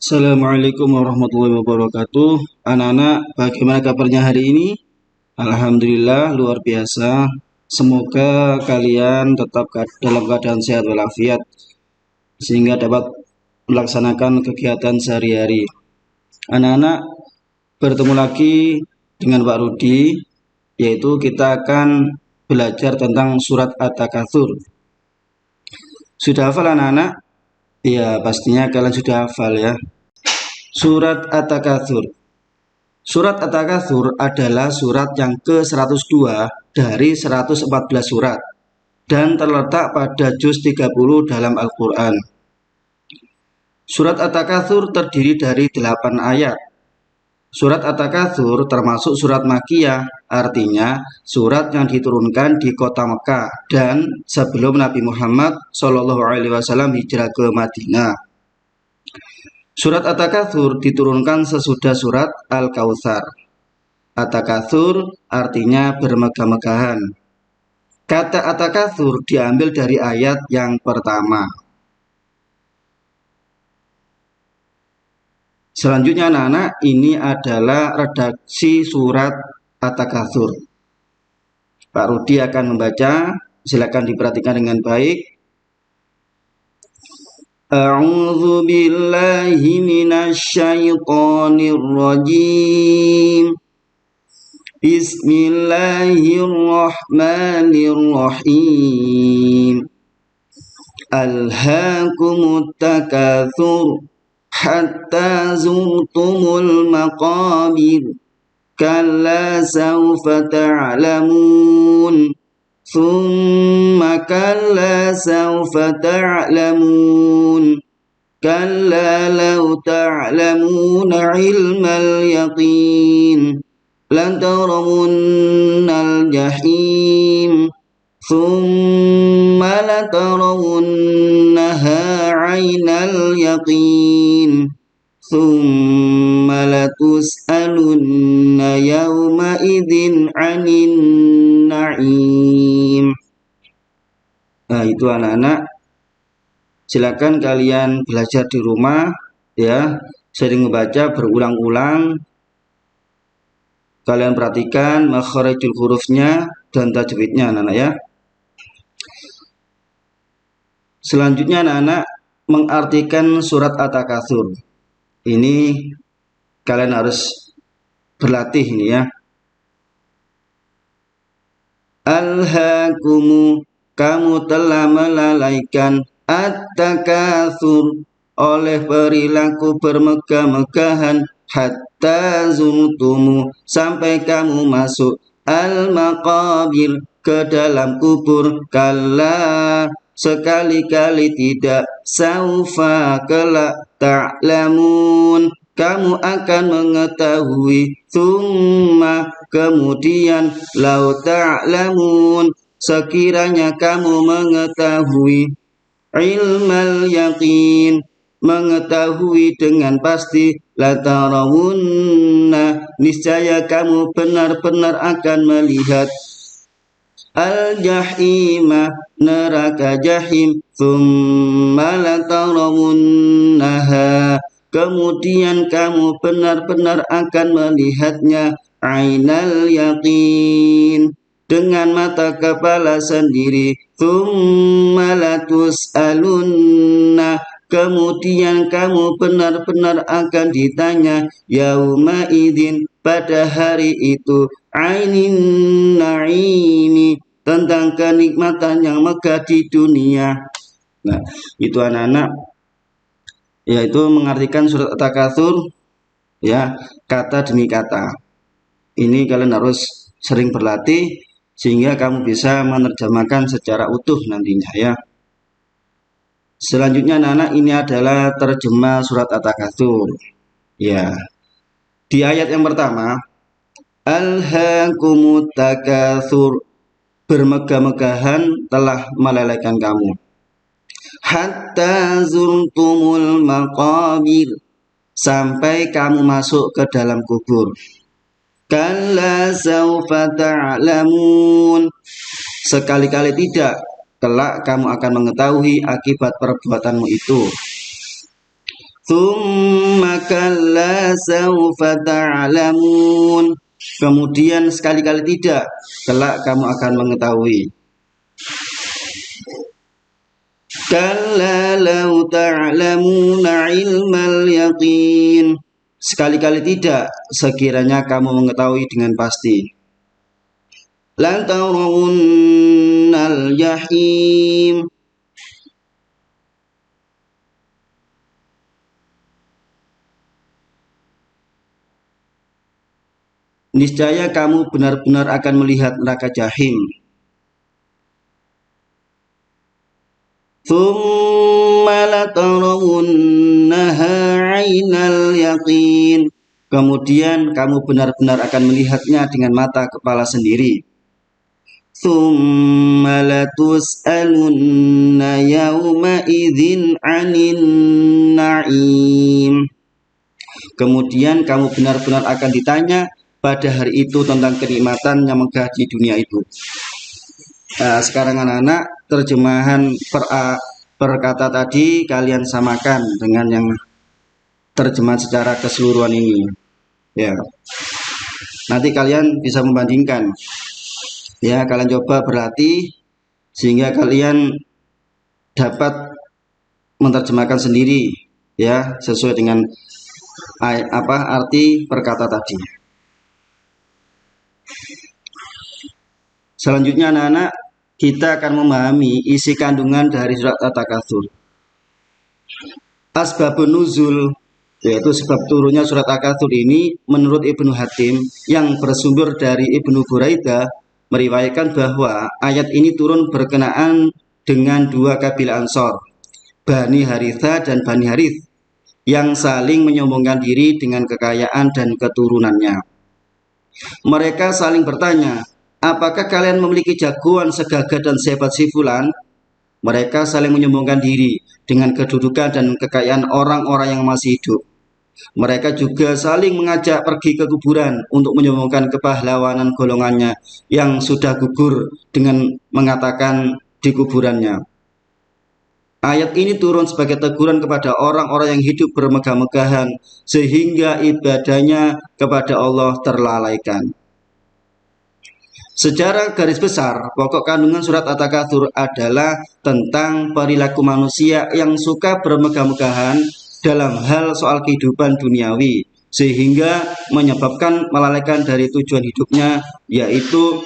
Assalamualaikum warahmatullahi wabarakatuh. Anak-anak, bagaimana kabarnya hari ini? Alhamdulillah, luar biasa. Semoga kalian tetap dalam keadaan sehat walafiat sehingga dapat melaksanakan kegiatan sehari-hari. Anak-anak, bertemu lagi dengan Pak Rudi, yaitu kita akan belajar tentang surat At-Takatsur. Sudah hafal anak-anak? Ya, pastinya kalian sudah hafal ya. Surat At-Takatsur. Surat At-Takatsur adalah surat yang ke-102 dari 114 surat dan terletak pada juz 30 dalam Al-Quran. Surat At-Takatsur terdiri dari 8 ayat. Surat At-Takatsur termasuk surat Makkiyah, artinya surat yang diturunkan di kota Mekah dan sebelum Nabi Muhammad SAW hijrah ke Madinah. Surat At-Takatsur diturunkan sesudah surat Al-Kautsar. At-Takatsur artinya bermegah-megahan. Kata At-Takatsur diambil dari ayat yang pertama. Selanjutnya anak-anak, ini adalah redaksi surat At-Takatsur. Pak Rudi akan membaca, silakan diperhatikan dengan baik. A'udzu billahi minasy syaithanir rajim. Bismillahirrahmanirrahim. Alhaakumut takatsur hatta zurtumul maqabir. Kalla sawfa ta'lamun. ثم كلا سوف تعلمون كلا لو تعلمون علم اليقين لترون الجحيم ثم لترونها عين اليقين ثم لتسألن يومئذ عن النعيم. Nah, itu anak-anak, silakan kalian belajar di rumah ya, sering membaca berulang-ulang. Kalian perhatikan makharijul hurufnya dan tajwidnya anak-anak ya. Selanjutnya anak-anak mengartikan surat At-Takatsur. Ini kalian harus berlatih ini ya. Alhaakumu, kamu telah melalaikan at-takatsur oleh perilaku bermegah-megahan, hatta zurtumu, sampai kamu masuk al-maqabir, ke dalam kubur. Kalla, sekali-kali tidak, saufa, kelak, ta'lamun, kamu akan mengetahui, tsumma, kemudian, lau ta'lamun, sekiranya kamu mengetahui, ilmal yaqin, mengetahui dengan pasti, latarawunna, niscaya kamu benar-benar akan melihat al-jahimah, neraka jahim, tsumma latarawunnaha, kemudian kamu benar-benar akan melihatnya, ainal yaqin, dengan mata kepala sendiri, tsumma latus'alunna, kemudian kamu benar-benar akan ditanya, yauma idzin, pada hari itu, ainin na'imi, tentang kenikmatan yang megah di dunia. Nah, itu anak-anak, yaitu mengartikan surat At-Takatsur ya, kata demi kata. Ini kalian harus sering berlatih sehingga kamu bisa menerjemahkan secara utuh nantinya ya. Selanjutnya anak-anak, ini adalah terjemah surat At-Takatsur ya. Di ayat yang pertama, alhaakumut takatsur, bermegah-megahan telah melalaikan kamu, hatta zurtumul maqabir, sampai kamu masuk ke dalam kubur. Kalla sawfa ta'lamun, sekali-kali tidak, kelak kamu akan mengetahui akibat perbuatanmu itu. Tsumma kalla sawfa ta'lamun. Kemudian sekali-kali tidak, kelak kamu akan mengetahui. Kalla law ta'lamuna ilmal yaqin. Sekali-kali tidak, sekiranya kamu mengetahui dengan pasti. La tarawunnal jahim. Niscaya kamu benar-benar akan melihat neraka jahim. Tsumma latarawunnaha 'ainal yaqin. Kemudian kamu benar-benar akan melihatnya dengan mata kepala sendiri. Tsumma latus'alunna yawma idzin 'anin na'im. Kemudian kamu benar-benar akan ditanya pada hari itu tentang kenikmatan yang megah di dunia itu. Sekarang anak-anak, terjemahan per kata tadi kalian samakan dengan yang terjemahan secara keseluruhan ini. Ya, nanti kalian bisa membandingkan. Ya, kalian coba berlatih sehingga kalian dapat menerjemahkan sendiri, ya, sesuai dengan arti perkata tadi. Selanjutnya anak-anak, kita akan memahami isi kandungan dari surat At-Takatsur. Asbabun nuzul, yaitu sebab turunnya surat At-Takatsur ini, menurut Ibnu Hatim yang bersumber dari Ibnu Buraidah, meriwayatkan bahwa ayat ini turun berkenaan dengan dua kabilah Ansor, Bani Haritha dan Bani Harith, yang saling menyombongkan diri dengan kekayaan dan keturunannya. Mereka saling bertanya, apakah kalian memiliki jagoan segagah dan sehebat si fulan? Mereka saling menyombongkan diri dengan kedudukan dan kekayaan orang-orang yang masih hidup. Mereka juga saling mengajak pergi ke kuburan untuk menyombongkan kepahlawanan golongannya yang sudah gugur dengan mengatakan di kuburannya. Ayat ini turun sebagai teguran kepada orang-orang yang hidup bermegah-megahan sehingga ibadahnya kepada Allah terlalaikan. Secara garis besar, pokok kandungan surat At-Takatsur adalah tentang perilaku manusia yang suka bermegah-megahan dalam hal soal kehidupan duniawi, sehingga menyebabkan melalaikan dari tujuan hidupnya, yaitu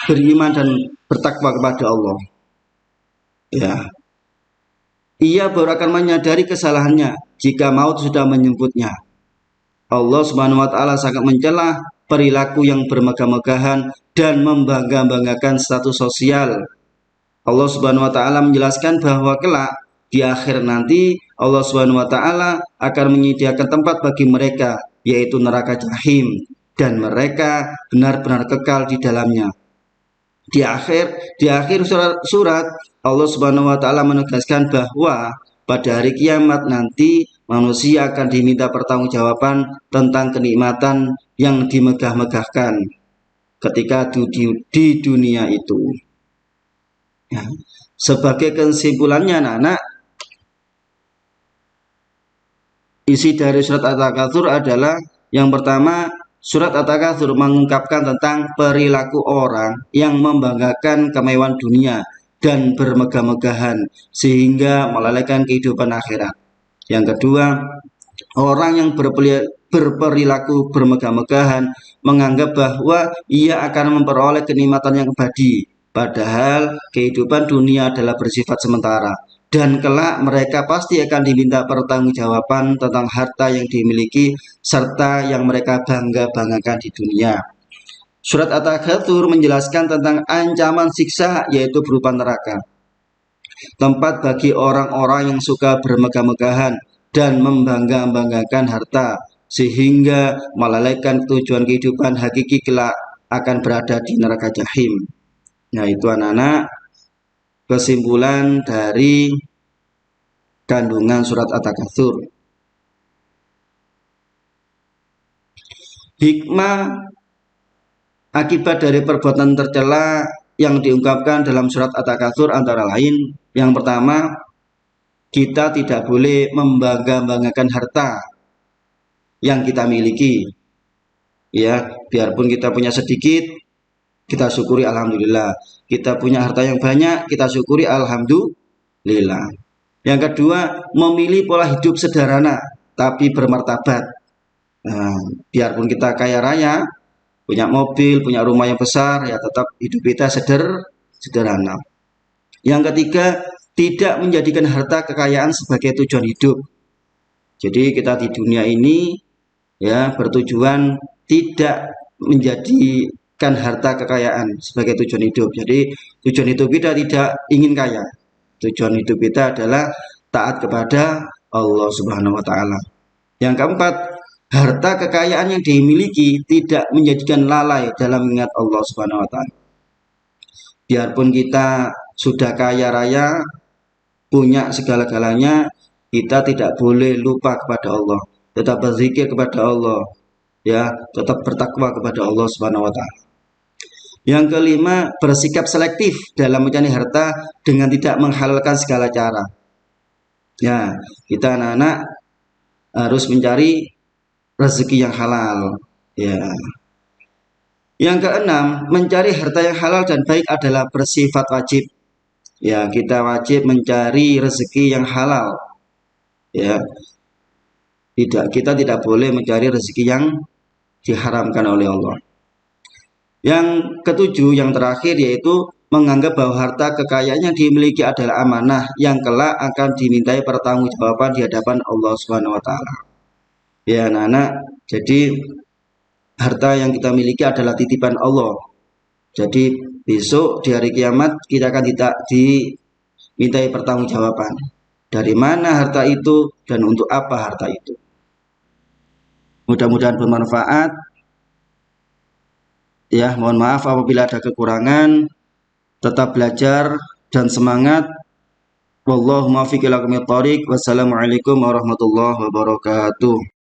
beriman dan bertakwa kepada Allah. Ya, ia baru akan menyadari kesalahannya jika maut sudah menjemputnya. Allah Subhanahu wa Ta'ala sangat mencela perilaku yang bermegah-megahan dan membangga-banggakan status sosial. Allah Subhanahu wa Ta'ala menjelaskan bahwa kelak di akhir nanti Allah Subhanahu wa Ta'ala akan menyediakan tempat bagi mereka, yaitu neraka jahim, dan mereka benar-benar kekal di dalamnya. Di akhir surat Allah Subhanahu wa Ta'ala menegaskan bahwa pada hari kiamat nanti manusia akan diminta pertanggungjawaban tentang kenikmatan yang dimegah-megahkan ketika di dunia itu. Ya. Sebagai kesimpulannya anak-anak, isi dari surat At-Takatsur adalah yang pertama, surat At-Takatsur mengungkapkan tentang perilaku orang yang membanggakan kemewahan dunia dan bermegah-megahan sehingga melalaikan kehidupan akhirat. Yang kedua, orang yang berperilaku bermegah-megahan menganggap bahwa ia akan memperoleh kenikmatan yang abadi, padahal kehidupan dunia adalah bersifat sementara dan kelak mereka pasti akan diminta pertanggungjawaban tentang harta yang dimiliki serta yang mereka bangga-banggakan di dunia. Surat At-Takatsur menjelaskan tentang ancaman siksa, yaitu berupa neraka, tempat bagi orang-orang yang suka bermegah-megahan dan membangga-banggakan harta sehingga melalaikan tujuan kehidupan hakiki kelak akan berada di neraka jahim. Nah, itu anak-anak kesimpulan dari kandungan surat At-Takatsur. Hikmah akibat dari perbuatan tercela yang diungkapkan dalam surat At-Takatsur antara lain, yang pertama, kita tidak boleh membangga-banggakan harta yang kita miliki. Ya, biarpun kita punya sedikit, kita syukuri alhamdulillah. Kita punya harta yang banyak, kita syukuri alhamdulillah. Yang kedua, memilih pola hidup sederhana tapi bermartabat. Nah, biarpun kita kaya raya, punya mobil, punya rumah yang besar, ya tetap hidup kita sederhana. Yang ketiga, tidak menjadikan harta kekayaan sebagai tujuan hidup. Jadi kita di dunia ini ya bertujuan tidak menjadikan harta kekayaan sebagai tujuan hidup. Jadi tujuan hidup kita tidak ingin kaya. Tujuan hidup kita adalah taat kepada Allah Subhanahu wa taala. Yang keempat, harta kekayaan yang dimiliki tidak menjadikan lalai dalam mengingat Allah Subhanahu wa taala. Biarpun kita sudah kaya raya, punya segala-galanya, kita tidak boleh lupa kepada Allah. Tetap berzikir kepada Allah, ya, tetap bertakwa kepada Allah Subhanahu wa taala. Yang kelima, bersikap selektif dalam mencari harta dengan tidak menghalalkan segala cara. Ya, kita anak-anak harus mencari rezeki yang halal, ya. Yang keenam, mencari harta yang halal dan baik adalah bersifat wajib. Ya, kita wajib mencari rezeki yang halal. Ya. Kita tidak boleh mencari rezeki yang diharamkan oleh Allah. Yang ketujuh, yang terakhir, yaitu menganggap bahwa harta kekayaan yang dimiliki adalah amanah yang kelak akan dimintai pertanggungjawaban di hadapan Allah Subhanahu wa taala. Ya, anak-anak, jadi harta yang kita miliki adalah titipan Allah. Jadi besok di hari kiamat kita akan dimintai pertanggungjawaban. Dari mana harta itu dan untuk apa harta itu. Mudah-mudahan bermanfaat. Ya, mohon maaf apabila ada kekurangan. Tetap belajar dan semangat. Wallahu muwaffiq ila aqwamit thoriq. Wassalamualaikum warahmatullahi wabarakatuh.